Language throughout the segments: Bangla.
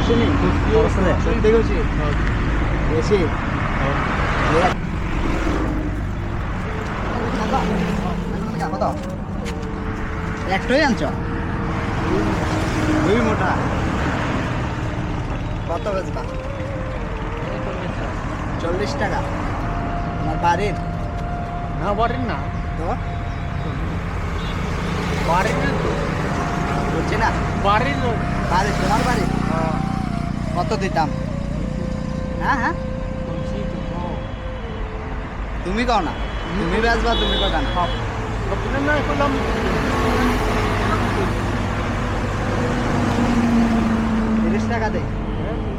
খুশি নেই সত্যি খুশি বেশি কত একটাই আনছ দুই মোটা কত বেচবা 40 টাকা আমার বাড়ির না বাড়ির না তো বাড়ির না তো বলছি না বাড়ির বাড়ি তোমার বাড়ি কত দিতাম হ্যাঁ হ্যাঁ তুমি কও না তুমি বেচবা তুমি কটা না আপনার না করলাম 30 টাকা দে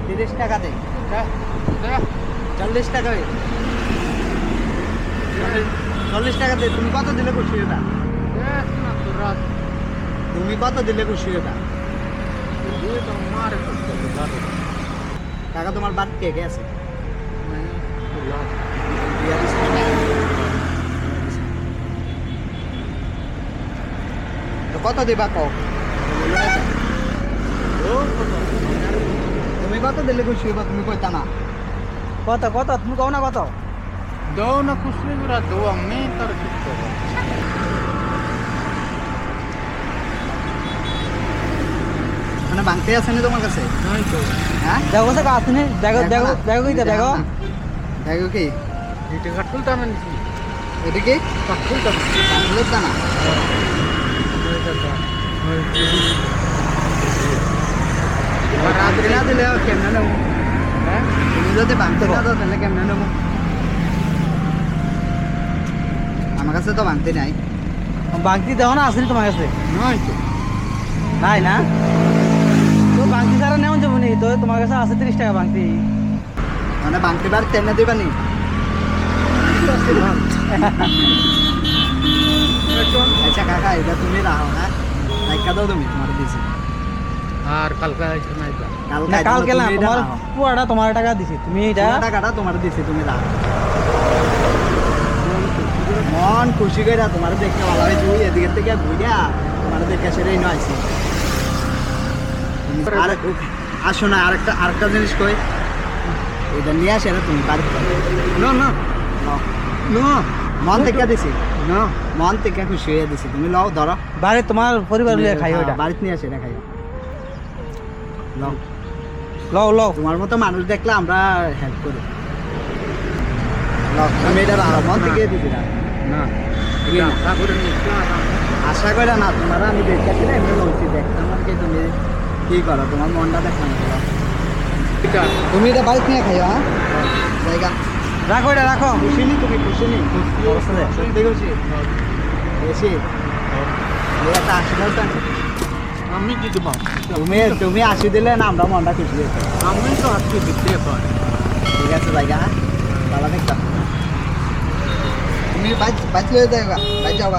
30 টাকা দে 40 টাকা 40 টাকা দে তুমি কত দিলে খুশি এটা তুমি কত দিলে খুশি এটা টাকা তোমার বাদ কে কে আছে তো কত দিবা কও তুমি কত দিলে খুশি হইবা তুমি কইতা না কত কত তুমি কও না কত দো না খুশি করা দো আমি তার কিছু মানে বাংতে আছে না তোমার কাছে নাই তো হ্যাঁ দেখো সে কাছে নে দেখো দেখো দেখো কি দেখো দেখো কি এটা কাটুলটা মানে এটা কি কাটুলটা বাংলোর দানা রাত্রি না দিলে কেমনে নেবো হ্যাঁ তুমি যদি বাংতে না দাও তাহলে কেমনে নেবো আমার কাছে তো বাংতে নাই বাংতি দেখো না আসেনি তোমার কাছে নাই তো নাই না তো বাংতি ছাড়া নেমন যাবো নি তো তোমার কাছে আছে 30 টাকা বাংতি মানে বাংতে বার কেন দিবা নি আচ্ছা কাকা এটা তুমি রাখো হ্যাঁ টাকা দাও তুমি তোমার দিছি আর কালকে আইছে না এটা না কালকে না তোমার পুরাটা তোমার টাকা দিছি তুমি এটা টাকাটা তোমার দিছি তুমি রাখো মন খুশি করে তোমার দেখতে ভালো হয়েছে ওই এদিকে থেকে ঘুরিয়া তোমার দেখে সেটাই নয় আর আসো না আরেকটা জিনিস কই এটা নিয়ে আসে না তুমি বাড়িতে না না না মন থেকে দিছি না মন থেকে খুশি হয়ে দিছি তুমি লও ধরো বাড়ি তোমার পরিবার লিয়ে খাই ওটা বাড়িতে নিয়ে আসে এটা খাই লও লও লও তোমার মতো মানুষ দেখলে আমরা হেল্প করি লও তুমি এটা রাখো মন থেকে দিছি না না কি না? তারপরে আশা করে না তোমার আমি দেখতেছি না এমনি বলছি দেখতাম আর কি তুমি কি করো তোমার মনটা দেখলাম এটা তুমি এটা বাড়িতে নিয়ে খাইও হ্যাঁ জায়গা রাখো এটা রাখো খুশি নি তুমি খুশি নি সত্যি খুশি বেশি এই একটা আশীর্বাদ দেন। আমি দিতে পারবো তুমি আসি দিলে না আমরা মনটা খুশি হয়েছে আমি তো আজকে দিতে পারি ঠিক আছে জায়গা হ্যাঁ ভালো দেখতাম তুমি বাইক লয়ে যাও বাইক যাও